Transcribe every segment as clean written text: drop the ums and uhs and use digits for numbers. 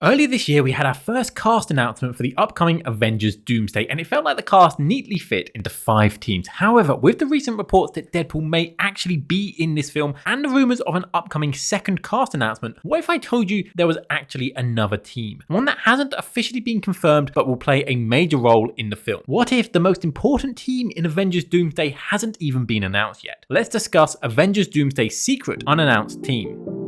Earlier this year, we had our first cast announcement for the upcoming Avengers Doomsday, and it felt like the cast neatly fit into 5 teams. However, with the recent reports that Deadpool may actually be in this film, and the rumours of an upcoming second cast announcement, what if I told you there was actually another team? One that hasn't officially been confirmed, but will play a major role in the film. What if the most important team in Avengers Doomsday hasn't even been announced yet? Let's discuss Avengers Doomsday's secret, unannounced team.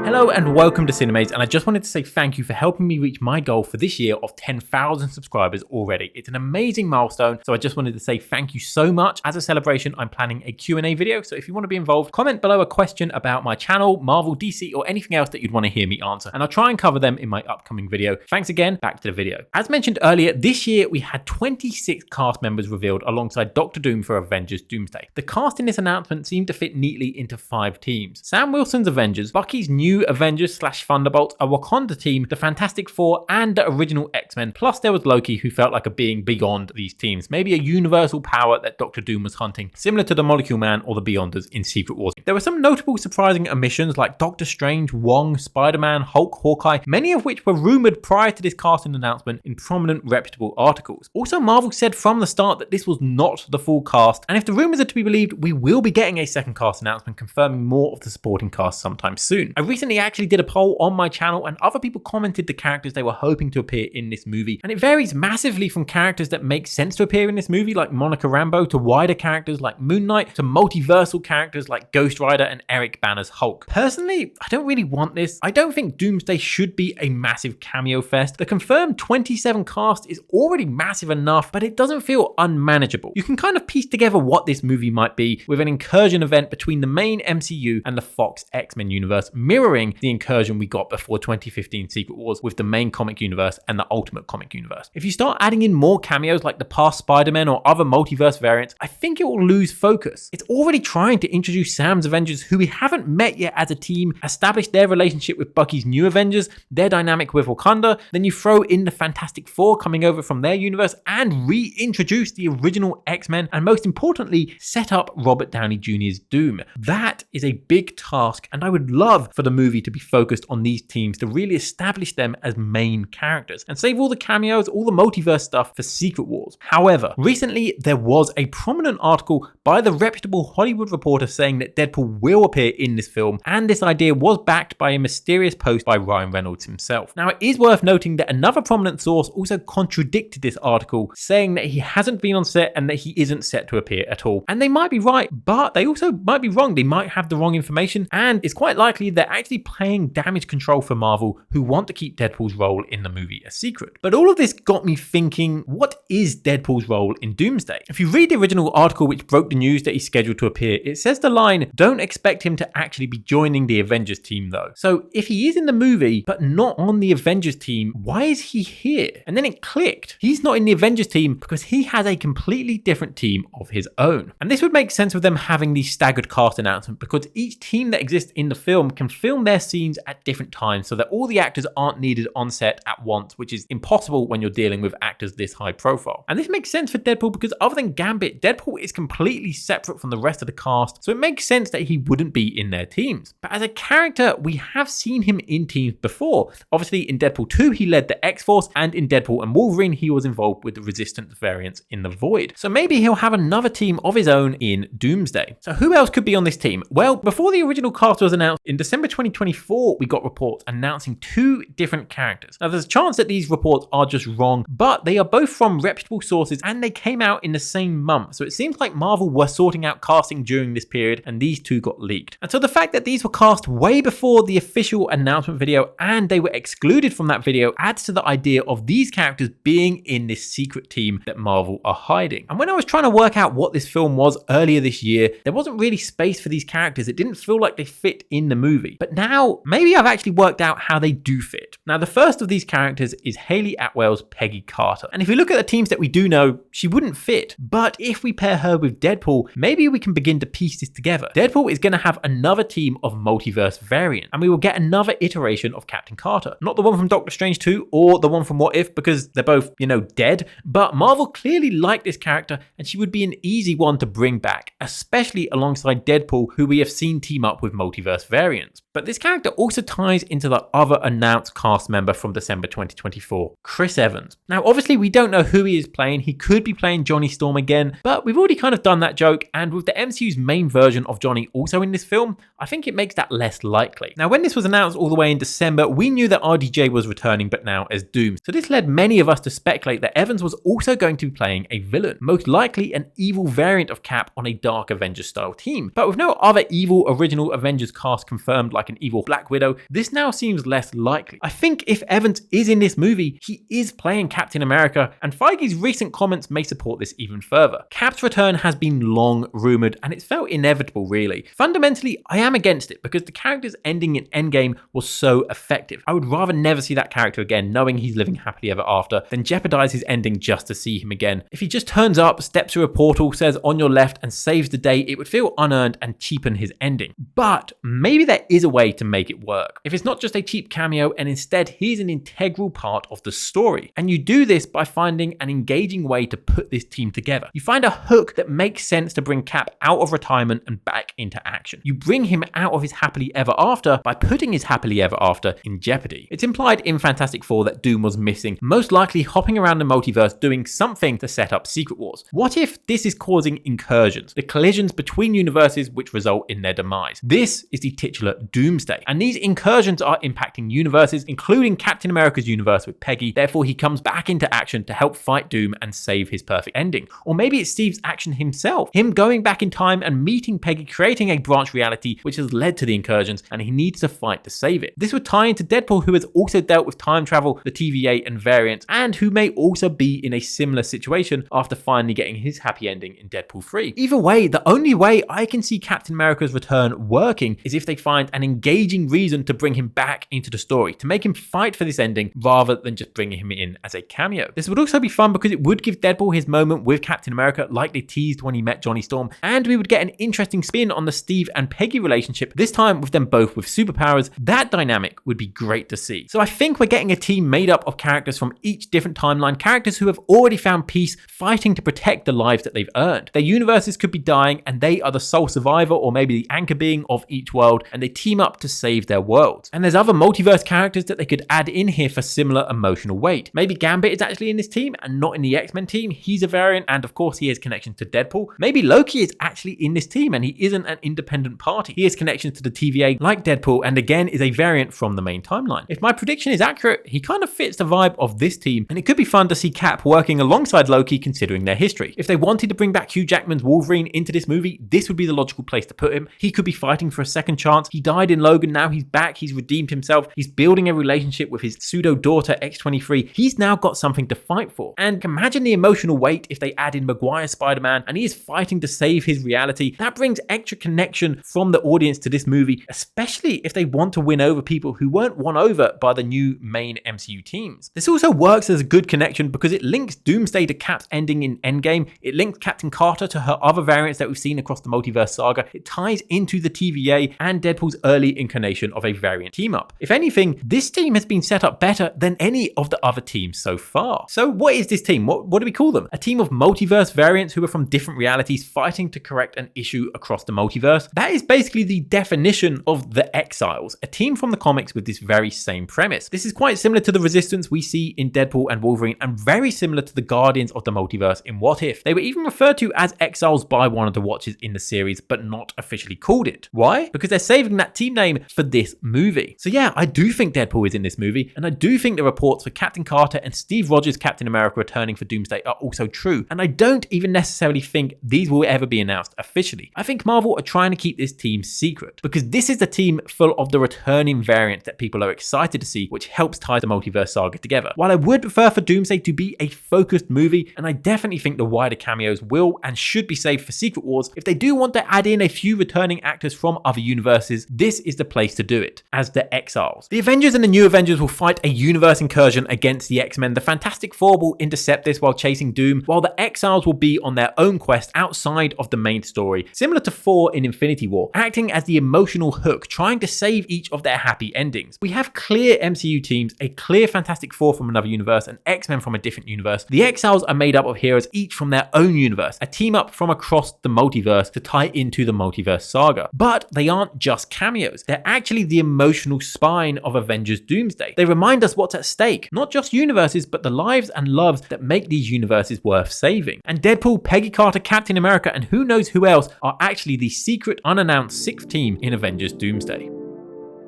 Hello and welcome to Cinemaze, and I just wanted to say thank you for helping me reach my goal for this year of 10,000 subscribers already. It's an amazing milestone, so I just wanted to say thank you so much. As a celebration, I'm planning a Q&A video, so if you want to be involved, comment below a question about my channel, Marvel, DC, or anything else that you'd want to hear me answer, and I'll try and cover them in my upcoming video. Thanks again, back to the video. As mentioned earlier, this year we had 26 cast members revealed alongside Dr. Doom for Avengers Doomsday. The cast in this announcement seemed to fit neatly into 5 teams. Sam Wilson's Avengers, Bucky's new Avengers/Thunderbolts, a Wakanda team, the Fantastic Four, and the original X-Men. Plus there was Loki, who felt like a being beyond these teams, maybe a universal power that Dr. Doom was hunting, similar to the Molecule Man or the Beyonders in Secret Wars. There were some notable surprising omissions like Doctor Strange, Wong, Spider-Man, Hulk, Hawkeye, many of which were rumoured prior to this casting announcement in prominent reputable articles. Also, Marvel said from the start that this was not the full cast, and if the rumours are to be believed, we will be getting a second cast announcement confirming more of the supporting cast sometime soon. I recently actually did a poll on my channel and other people commented the characters they were hoping to appear in this movie, and it varies massively from characters that make sense to appear in this movie like Monica Rambeau, to wider characters like Moon Knight, to multiversal characters like Ghost Rider and Eric Banner's Hulk. Personally, I don't really want this. I don't think Doomsday should be a massive cameo fest. The confirmed 27 cast is already massive enough, but it doesn't feel unmanageable. You can kind of piece together what this movie might be with an incursion event between the main MCU and the Fox X-Men universe, mirroring the incursion we got before 2015 Secret Wars with the main comic universe and the Ultimate comic universe. If you start adding in more cameos like the past Spider-Man or other multiverse variants, I think it will lose focus. It's already trying to introduce Sam's Avengers, who we haven't met yet as a team, establish their relationship with Bucky's new Avengers, their dynamic with Wakanda, then you throw in the Fantastic Four coming over from their universe and reintroduce the original X-Men, and most importantly, set up Robert Downey Jr.'s Doom. That is a big task, and I would love for the movie to be focused on these teams to really establish them as main characters and save all the cameos, all the multiverse stuff for Secret Wars. However, recently there was a prominent article by the reputable Hollywood Reporter saying that Deadpool will appear in this film, and this idea was backed by a mysterious post by Ryan Reynolds himself. Now, it is worth noting that another prominent source also contradicted this article, saying that he hasn't been on set and that he isn't set to appear at all. And they might be right, but they also might be wrong. They might have the wrong information, and it's quite likely they're actually playing damage control for Marvel, who want to keep Deadpool's role in the movie a secret. But all of this got me thinking, what is Deadpool's role in Doomsday? If you read the original article which broke the news that he's scheduled to appear, it says the line, "Don't expect him to actually be joining the Avengers team though." So if he is in the movie but not on the Avengers team, why is he here? And then it clicked. He's not in the Avengers team because he has a completely different team of his own. And this would make sense with them having these staggered cast announcements, because each team that exists in the film can film their scenes at different times so that all the actors aren't needed on set at once, which is impossible when you're dealing with actors this high profile. And this makes sense for Deadpool because other than Gambit, Deadpool is completely separate from the rest of the cast, so it makes sense that he wouldn't be in their teams. But as a character, we have seen him in teams before. Obviously in Deadpool 2 he led the X-Force, and in Deadpool and Wolverine he was involved with the Resistance variants in the Void. So maybe he'll have another team of his own in Doomsday. So who else could be on this team? Well, before the original cast was announced in December 2024, we got reports announcing 2 different characters. Now there's a chance that these reports are just wrong, but they are both from reputable sources and they came out in the same month. So it seems like Marvel were sorting out casting during this period and these 2 got leaked. And so the fact that these were cast way before the official announcement video and they were excluded from that video adds to the idea of these characters being in this secret team that Marvel are hiding. And when I was trying to work out what this film was earlier this year, there wasn't really space for these characters. It didn't feel like they fit in the movie. But now maybe I've actually worked out how they do fit. Now the first of these characters is Hayley Atwell's Peggy Carter. And if you look at the teams that we do know, she wouldn't fit. But if we pair her with Deadpool, maybe we can begin to piece this together. Deadpool is going to have another team of multiverse variants, and we will get another iteration of Captain Carter. Not the one from Doctor Strange 2 or the one from What If, because they're both, dead. But Marvel clearly liked this character, and she would be an easy one to bring back, especially alongside Deadpool, who we have seen team up with multiverse variants. But this character also ties into the other announced cast member from December 2024, Chris Evans. Now, obviously, we don't know who he is playing. He could be playing Johnny Storm again, but we've already kind of done that joke, and with the MCU's main version of Johnny also in this film, I think it makes that less likely. Now, when this was announced all the way in December, we knew that RDJ was returning, but now as Doom. So this led many of us to speculate that Evans was also going to be playing a villain, most likely an evil variant of Cap on a dark Avengers style team. But with no other evil original Avengers cast confirmed like an evil Black Widow, this now seems less likely. I think if Evans is in this movie, he is playing Captain America, and Feige's recent comments may support this even further. Cap's return has been long rumored, and it's felt inevitable really. Fundamentally, I am against it because the character's ending in Endgame was so effective. I would rather never see that character again knowing he's living happily ever after than jeopardize his ending just to see him again. If he just turns up, steps through a portal, says on your left and saves the day, it would feel unearned and cheapen his ending. But maybe there is a way to make it work. If it's not just a cheap cameo and instead he's an integral part of the story. And you do this by finding an engaging way to put this team together. You find a hook that makes sense to bring Cap out of retirement and back into action. You bring him out of his happily ever after by putting his happily ever after in jeopardy. It's implied in Fantastic Four that Doom was missing, most likely hopping around the multiverse doing something to set up Secret Wars. What if this is causing incursions, the collisions between universes which result in their demise? This is the titular Doomsday, and these incursions are impacting universes, including Captain America's universe with Peggy. Therefore, he comes back into action to help fight Doom and save his perfect ending. Or maybe it's Steve's action himself, him going back in time and meeting Peggy, creating a branch reality which has led to the incursions, and he needs to fight to save it. This would tie into Deadpool, who has also dealt with time travel, the TVA and variants, and who may also be in a similar situation after finally getting his happy ending in Deadpool 3. Either way, the only way I can see Captain America's return working is if they find an engaging reason to bring him back into the story, to make him fight for this ending rather than just bringing him in as a cameo. This would also be fun because it would give Deadpool his moment with Captain America like they teased when he met Johnny Storm, and we would get an interesting spin on the Steve and Peggy relationship, this time with them both with superpowers. That dynamic would be great to see. So I think we're getting a team made up of characters from each different timeline, characters who have already found peace, fighting to protect the lives that they've earned. Their universes could be dying and they are the sole survivor or maybe the anchor being of each world, and they team up to save their worlds. And there's other multiverse characters that they could add in here for similar emotional weight. Maybe Gambit is actually in this team and not in the X-Men team. He's a variant, and of course he has connections to Deadpool. Maybe Loki is actually in this team and he isn't an independent party. He has connections to the TVA like Deadpool, and again is a variant from the main timeline. If my prediction is accurate, he kind of fits the vibe of this team, and it could be fun to see Cap working alongside Loki considering their history. If they wanted to bring back Hugh Jackman's Wolverine into this movie, this would be the logical place to put him. He could be fighting for a second chance. He died in Logan, now he's back, he's redeemed himself, he's building a relationship with his pseudo daughter X-23. He's now got something to fight for. And imagine the emotional weight if they add in Maguire's Spider-Man and he is fighting to save his reality. That brings extra connection from the audience to this movie, especially if they want to win over people who weren't won over by the new main MCU teams. This also works as a good connection because it links Doomsday to Cap's ending in Endgame. It links Captain Carter to her other variants that we've seen across the multiverse saga. It ties into the TVA and Deadpool's early incarnation of a variant team up. If anything, this team has been set up better than any of the other teams so far. So what is this team? What do we call them? A team of multiverse variants who are from different realities fighting to correct an issue across the multiverse. That is basically the definition of the Exiles, a team from the comics with this very same premise. This is quite similar to the Resistance we see in Deadpool and Wolverine, and very similar to the Guardians of the Multiverse in What If. They were even referred to as Exiles by one of the Watchers in the series, but not officially called it. Why? Because they're saving that team name for this movie. So yeah, I do think Deadpool is in this movie, and I do think the reports for Captain Carter and Steve Rogers' Captain America returning for Doomsday are also true, and I don't even necessarily think these will ever be announced officially. I think Marvel are trying to keep this team secret, because this is the team full of the returning variants that people are excited to see, which helps tie the multiverse saga together. While I would prefer for Doomsday to be a focused movie, and I definitely think the wider cameos will and should be saved for Secret Wars, if they do want to add in a few returning actors from other universes, this is the place to do it, as the Exiles. The Avengers and the New Avengers will fight a universe incursion against the X-Men. The Fantastic Four will intercept this while chasing Doom, while the Exiles will be on their own quest outside of the main story, similar to Thor in Infinity War, acting acting as the emotional hook, trying to save each of their happy endings. We have clear MCU teams, a clear Fantastic Four from another universe, and X-Men from a different universe. The Exiles are made up of heroes each from their own universe, a team up from across the multiverse to tie into the multiverse saga. But they aren't just cameos, they're actually the emotional spine of Avengers Doomsday. They remind us what's at stake, not just universes, but the lives and loves that make these universes worth saving. And Deadpool, Peggy Carter, Captain America, and who knows who else are actually the secret unannounced sixth team in Avengers Doomsday.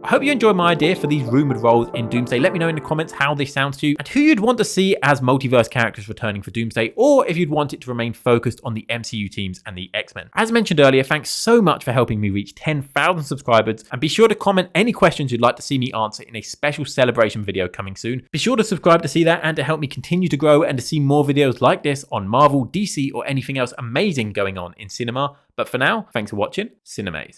I hope you enjoyed my idea for these rumoured roles in Doomsday. Let me know in the comments how this sounds to you and who you'd want to see as multiverse characters returning for Doomsday, or if you'd want it to remain focused on the MCU teams and the X-Men. As mentioned earlier, thanks so much for helping me reach 10,000 subscribers, and be sure to comment any questions you'd like to see me answer in a special celebration video coming soon. Be sure to subscribe to see that and to help me continue to grow and to see more videos like this on Marvel, DC, or anything else amazing going on in cinema. But for now, thanks for watching Cinemaze.